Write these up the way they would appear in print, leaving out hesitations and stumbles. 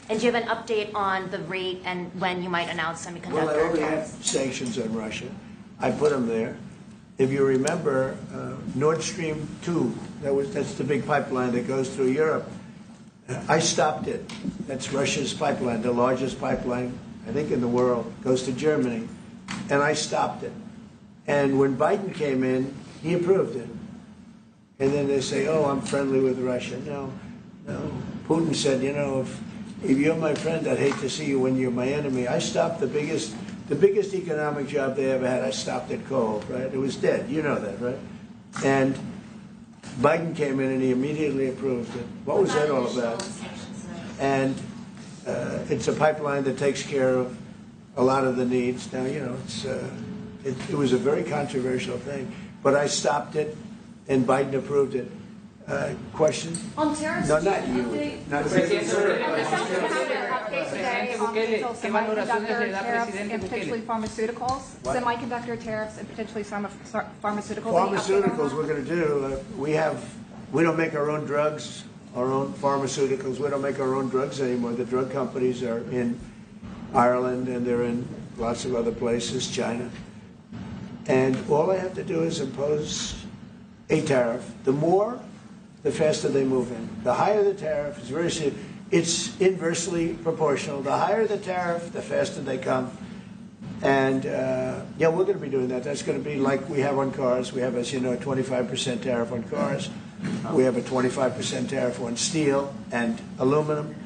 And do you have an update on the rate and when you might announce semiconductor Well, I already have tariffs? sanctions on Russia. I put them there. If you remember, Nord Stream 2, that's the big pipeline that goes through Europe. I stopped it. That's Russia's pipeline, the largest pipeline, I think, in the world, goes to Germany. And I stopped it. And when Biden came in, he approved it. And then they say, oh, I'm friendly with Russia. No. Putin said, you know, if you're my friend, I'd hate to see you when you're my enemy. I stopped the biggest economic job they ever had. I stopped it cold, right? It was dead. You know that, right? And Biden came in and he immediately approved it. What was that all about? And it's a pipeline that takes care of a lot of the needs. Now, you know, it was a very controversial thing, but I stopped it, and Biden approved it. Question? On tariffs, no, not you. Not semiconductor tariffs and potentially pharmaceuticals. What? Semiconductor tariffs and potentially pharmaceuticals. Pharmaceuticals, we're going to do. We don't make our own drugs, our own pharmaceuticals. We don't make our own drugs anymore. The drug companies are in Ireland and they're in lots of other places, China. And all I have to do is impose a tariff. The more, the faster they move in. The higher the tariff, it's inversely proportional. The higher the tariff, the faster they come. And yeah, we're going to be doing that. That's going to be like we have on cars. We have, as you know, a 25% tariff on cars. We have a 25% tariff on steel and aluminum.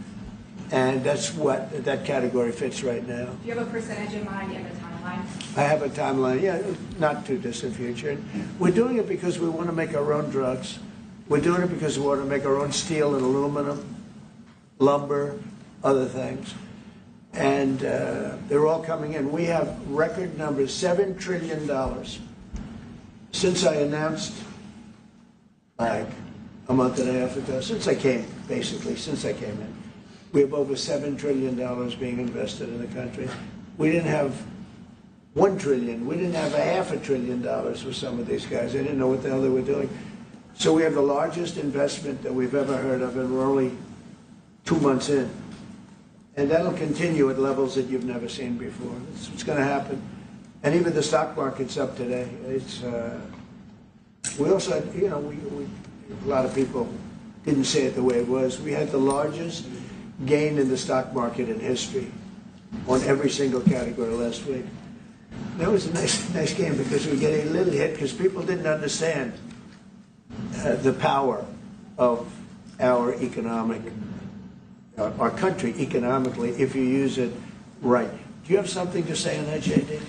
And that's what that category fits right now. Do you have a percentage in mind and a timeline? I have a timeline, yeah, not too distant future. We're doing it because we want to make our own drugs. We're doing it because we want to make our own steel and aluminum, lumber, other things. And they're all coming in. We have record numbers, $7 trillion. Since I announced, like a month and a half ago, since I came in, we have over $7 trillion being invested in the country. We didn't have $1 trillion. We didn't have $500 billion with some of these guys. They didn't know what the hell they were doing. So we have the largest investment that we've ever heard of, and we're only 2 months in. And that'll continue at levels that you've never seen before. It's what's going to happen. And even the stock market's up today. We also, you know, a lot of people didn't say it the way it was. We had the largest gain in the stock market in history on every single category last week. That was a nice game because we get a little hit because people didn't understand the power of our our country economically if you use it right. Do you have something to say on that, JD?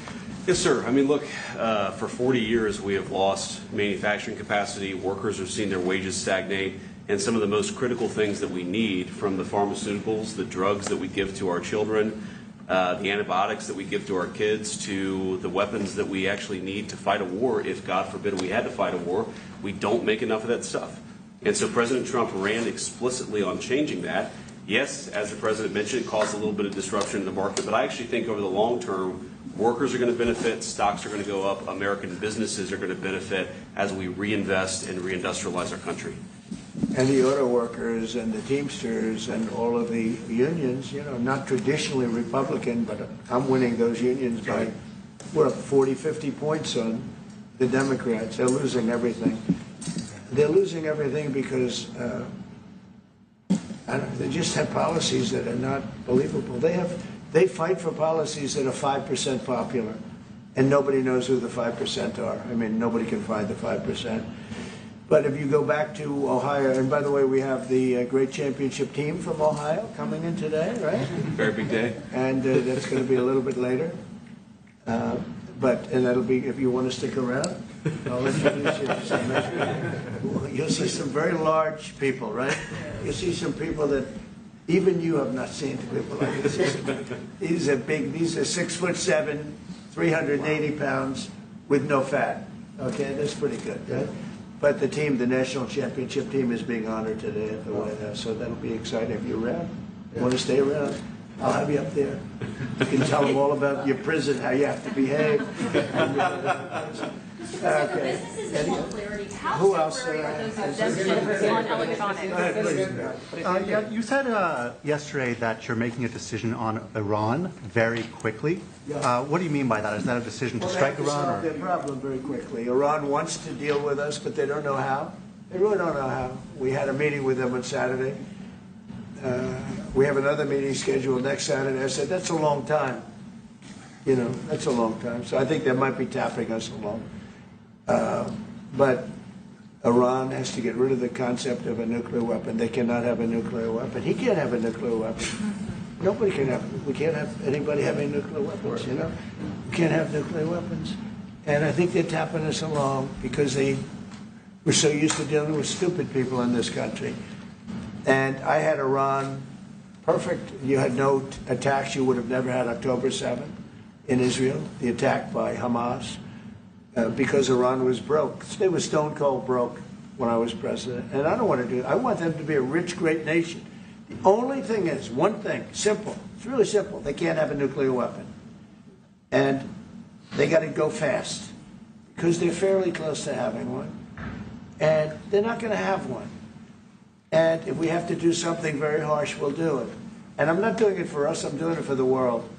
Yes, sir. I mean, look, for 40 years we have lost manufacturing capacity. Workers have seen their wages stagnate. And some of the most critical things that we need, from the pharmaceuticals, the drugs that we give to our children, the antibiotics that we give to our kids, to the weapons that we actually need to fight a war, if God forbid we had to fight a war, we don't make enough of that stuff. And so President Trump ran explicitly on changing that. Yes, as the president mentioned, it caused a little bit of disruption in the market, but I actually think over the long term, workers are going to benefit, stocks are going to go up, American businesses are going to benefit as we reinvest and reindustrialize our country. And the auto workers and the Teamsters and all of the unions, you know, not traditionally Republican, but I'm winning those unions by, we're up 40, 50 points on the Democrats. They're losing everything. They're losing everything because they just have policies that are not believable. They fight for policies that are 5% popular, and nobody knows who the 5% are. I mean, nobody can find the 5%. But if you go back to Ohio, and by the way, we have the great championship team from Ohio coming in today, right? Very big day. And that's going to be a little bit later. And that'll be, if you want to stick around, I'll introduce you to some nice people. You'll see some very large people, right? You'll see some people that even you have not seen people like this. These are big. These are 6'7", 380 pounds with no fat. Okay, that's pretty good, right? But the team, the national championship team, is being honored today at the White House, so that'll be exciting. If you're around, you want to stay around. I'll have you up there. You can tell them all about your prison, how you have to behave. Okay. Who else? Exemptions on electronics. Go ahead, please. Yeah, you said yesterday that you're making a decision on Iran very quickly. Yeah. What do you mean by that? Is that a decision to Well, they strike have to Iran? solve their problem very quickly. Iran wants to deal with us, but they don't know how. They really don't know how. We had a meeting with them on Saturday. We have another meeting scheduled next Saturday. I said, that's a long time. You know, that's a long time. So I think they might be tapping us along. But Iran has to get rid of the concept of a nuclear weapon. They cannot have a nuclear weapon. He can't have a nuclear weapon. Nobody can have. We can't have anybody having nuclear weapons. You know, we can't have nuclear weapons. And I think they're tapping us along because we're so used to dealing with stupid people in this country. And I had Iran perfect. You had no attacks. You would have never had October 7th in Israel, the attack by Hamas, because Iran was broke. They were stone cold broke when I was president. And I don't want to do it. I want them to be a rich, great nation. The only thing is, one thing, simple. It's really simple. They can't have a nuclear weapon. And they got to go fast because they're fairly close to having one. And they're not going to have one. And if we have to do something very harsh, we'll do it. And I'm not doing it for us, I'm doing it for the world.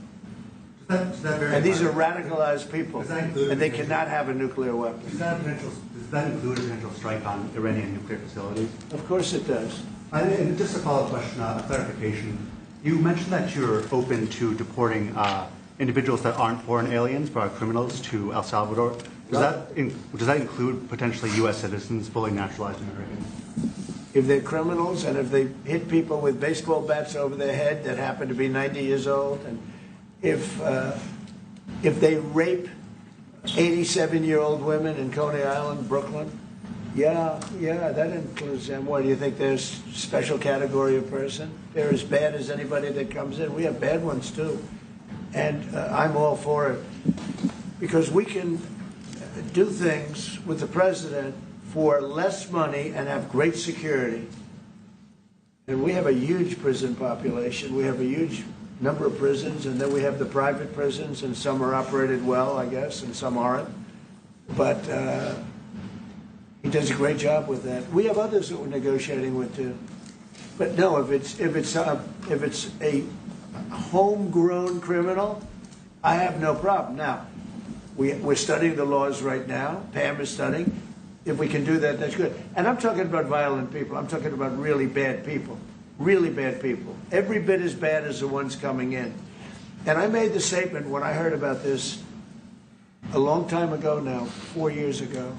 And these are radicalized people, and they cannot have a nuclear weapon. Does that include a potential strike on Iranian nuclear facilities? Of course it does. And just a follow-up question, a clarification. You mentioned that you're open to deporting individuals that aren't foreign aliens but are criminals to El Salvador. Does that include potentially U.S. citizens, fully naturalized Americans? If they're criminals and if they hit people with baseball bats over their head that happen to be 90 years old, and if they rape 87-year-old women in Coney Island, Brooklyn, yeah, that includes them. What, do you think there's a special category of person? They're as bad as anybody that comes in. We have bad ones too. And I'm all for it because we can do things with the president for less money and have great security. And we have a huge prison population. We have a huge number of prisons, and then we have the private prisons, and some are operated well, I guess, and some aren't. But he does a great job with that. We have others that we're negotiating with too. But no, if it's a homegrown criminal, I have no problem. Now, we're studying the laws right now. Pam is studying. If we can do that, that's good. And I'm talking about violent people. I'm talking about really bad people. Really bad people. Every bit as bad as the ones coming in. And I made the statement when I heard about this a long time ago now, 4 years ago.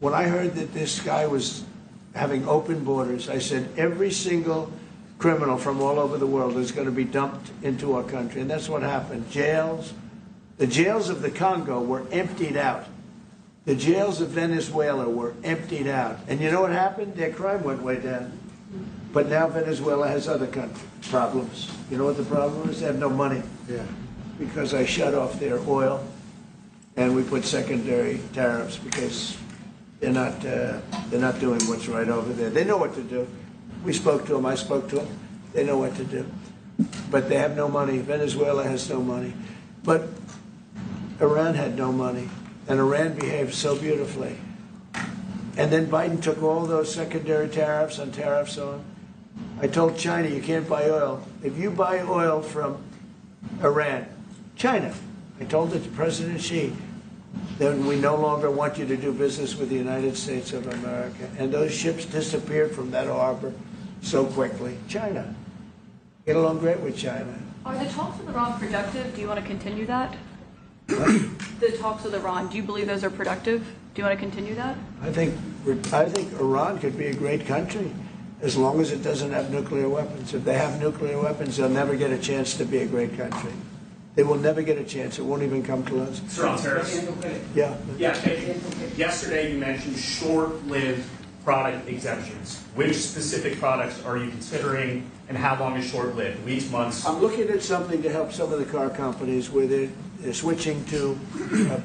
When I heard that this guy was having open borders, I said every single criminal from all over the world is going to be dumped into our country. And that's what happened. The jails of the Congo were emptied out. The jails of Venezuela were emptied out. And you know what happened? Their crime went way down. But now Venezuela has other problems. You know what the problem is? They have no money. Yeah. Because I shut off their oil, and we put secondary tariffs because they're not doing what's right over there. They know what to do. We spoke to them. I spoke to them. They know what to do. But they have no money. Venezuela has no money. But Iran had no money. And Iran behaved so beautifully. And then Biden took all those secondary tariffs and tariffs on. I told China, you can't buy oil. If you buy oil from Iran, China, I told it to President Xi, then we no longer want you to do business with the United States of America. And those ships disappeared from that harbor so quickly. China. Get along great with China. Are the talks with Iran productive? Do you want to continue that? The talks with Iran, do you believe those are productive? Do you want to continue that? I think Iran could be a great country as long as it doesn't have nuclear weapons. If they have nuclear weapons, they'll never get a chance to be a great country. They will never get a chance. It won't even come close. Sir, on tariffs. Yeah. Yeah, thank you. Yesterday you mentioned short-lived product exemptions. Which specific products are you considering, and how long is short-lived? Weeks, months? I'm looking at something to help some of the car companies where they're switching to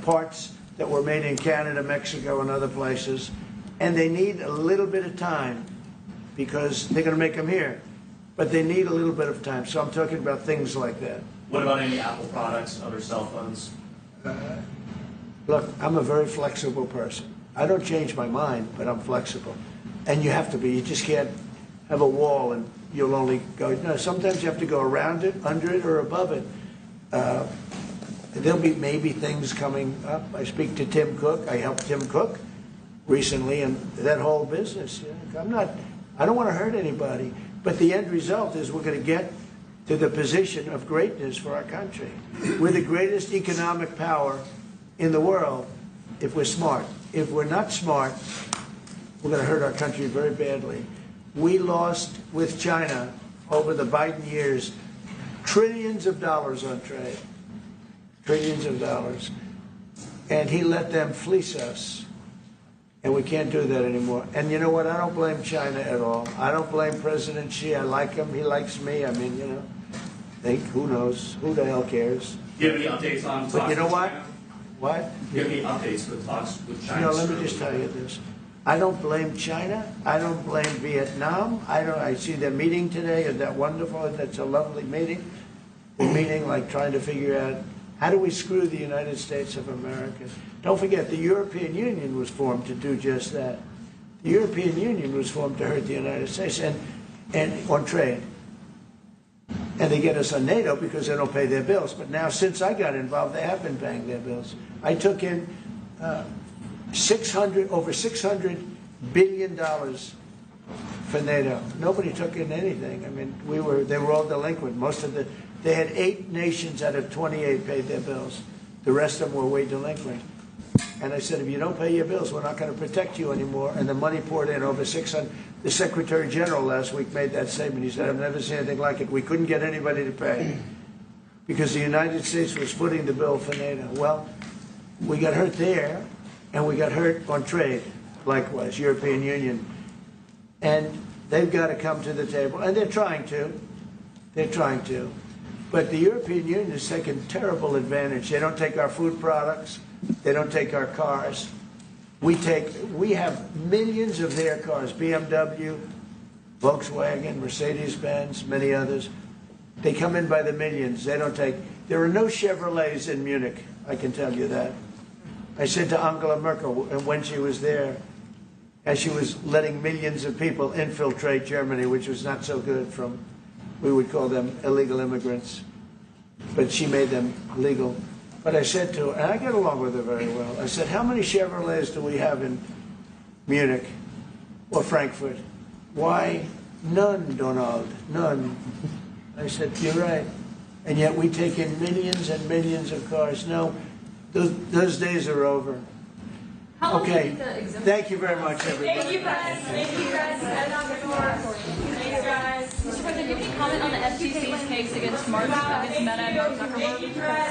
parts that were made in Canada, Mexico, and other places, and they need a little bit of time because they're going to make them here. but they need a little bit of time. So I'm talking about things like that. What about any Apple products, other cell phones? Look, I'm a very flexible person. I don't change my mind, but I'm flexible. And you have to be. You just can't have a wall and you'll only go. No, sometimes you have to go around it, under it, or above it. There'll be maybe things coming up. I speak to Tim Cook. I helped Tim Cook recently in that whole business. I don't want to hurt anybody, but the end result is we're going to get to the position of greatness for our country. We're the greatest economic power in the world if we're smart. If we're not smart, we're going to hurt our country very badly. We lost with China over the Biden years trillions of dollars on trade. Trillions of dollars. And he let them fleece us. And we can't do that anymore. And you know what? I don't blame China at all. I don't blame President Xi. I like him. He likes me. I mean, you know, who knows? Who the hell cares? Do you have any updates on talks? But you know with what? China? What? Do you have any updates for the talks with China? You know, let me just tell you this. I don't blame China. I don't blame Vietnam. I see their meeting today. Is that wonderful? That's a lovely meeting. They're meeting like trying to figure out how do we screw the United States of America. Don't forget, the European Union was formed to do just that. The European Union was formed to hurt the United States and on trade. And they get us on NATO because they don't pay their bills. But now, since I got involved, they have been paying their bills. I took in over $600 billion for NATO. Nobody took in anything. I mean, they were all delinquent. They had 8 nations out of 28 paid their bills. The rest of them were way delinquent. And I said, if you don't pay your bills, we're not going to protect you anymore. And the money poured in over 600. The Secretary General last week made that statement. He said, I've never seen anything like it. We couldn't get anybody to pay because the United States was footing the bill for NATO. Well, we got hurt there, and we got hurt on trade, likewise, European Union. And they've got to come to the table, and they're trying to. They're trying to. But the European Union has taken terrible advantage. They don't take our food products. They don't take our cars. We have millions of their cars, BMW, Volkswagen, Mercedes-Benz, many others. They come in by the millions. They don't take. There are no Chevrolets in Munich, I can tell you that. I said to Angela Merkel when she was there, as she was letting millions of people infiltrate Germany, which was not so good we would call them illegal immigrants, but she made them legal. But I said to her, and I get along with her very well, I said, how many Chevrolets do we have in Munich or Frankfurt? Why, none, Donald, none. I said, you're right. And yet we take in millions and millions of cars. No, those days are over. Okay, thank you very much, everybody. Thank you, guys. Thank you, guys. Thank you, guys. Mr. President, do you have any comment on the FTC's case against Meta and Mark Zuckerberg?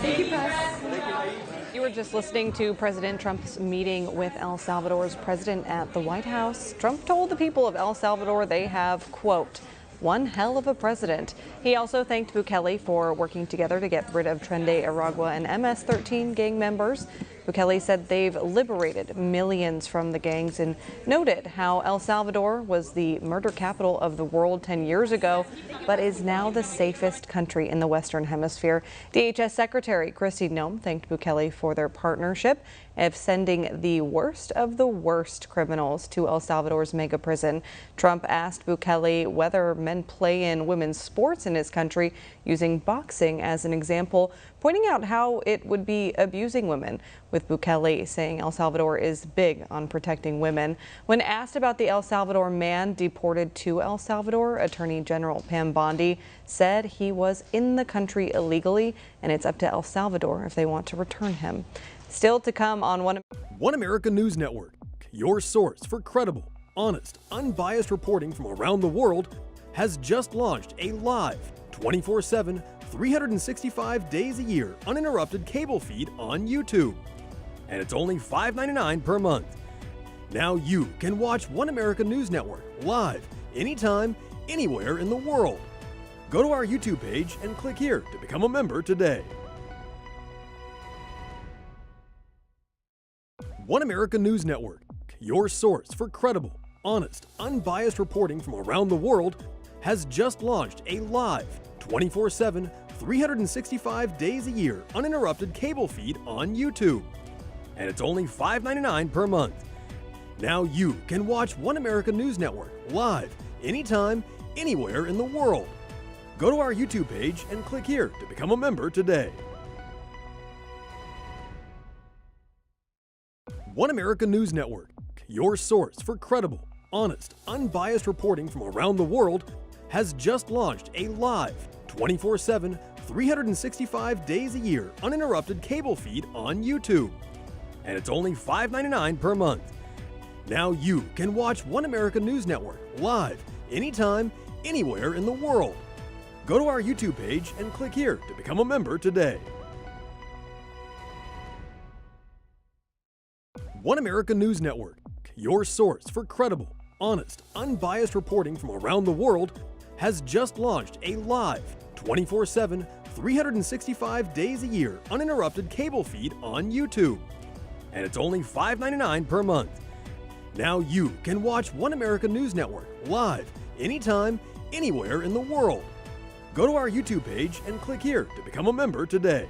Thank you, press. You were just listening to President Trump's meeting with El Salvador's president at the White House. Trump told the people of El Salvador they have, quote, one hell of a president. He also thanked Bukele for working together to get rid of Trende Aragua and MS-13 gang members. Bukele said they've liberated millions from the gangs and noted how El Salvador was the murder capital of the world 10 years ago, but is now the safest country in the Western Hemisphere. DHS Secretary Kristi Noem thanked Bukele for their partnership of sending the worst of the worst criminals to El Salvador's mega prison. Trump asked Bukele whether men play in women's sports in his country, using boxing as an example, pointing out how it would be abusing women, with Bukele saying El Salvador is big on protecting women. When asked about the El Salvador man deported to El Salvador, Attorney General Pam Bondi said he was in the country illegally and it's up to El Salvador if they want to return him. Still to come on One America News Network, your source for credible, honest, unbiased reporting from around the world, has just launched a live 24/7, 365 days a year uninterrupted cable feed on YouTube. And it's only $5.99 per month. Now you can watch One America News Network live, anytime, anywhere in the world. Go to our YouTube page and click here to become a member today. One America News Network, your source for credible, honest, unbiased reporting from around the world, has just launched a live 24/7, 365 days a year uninterrupted cable feed on YouTube. And it's only $5.99 per month. Now you can watch One America News Network live anytime, anywhere in the world. Go to our YouTube page and click here to become a member today. One America News Network, your source for credible, honest, unbiased reporting from around the world, has just launched a live 24/7, 365 days a year uninterrupted cable feed on YouTube. And it's only $5.99 per month. Now you can watch One America News Network live anytime, anywhere in the world. Go to our YouTube page and click here to become a member today. One America News Network, your source for credible, honest, unbiased reporting from around the world, has just launched a live 24/7, 365 days a year uninterrupted cable feed on YouTube. And it's only $5.99 per month. Now you can watch One America News Network live anytime, anywhere in the world. Go to our YouTube page and click here to become a member today.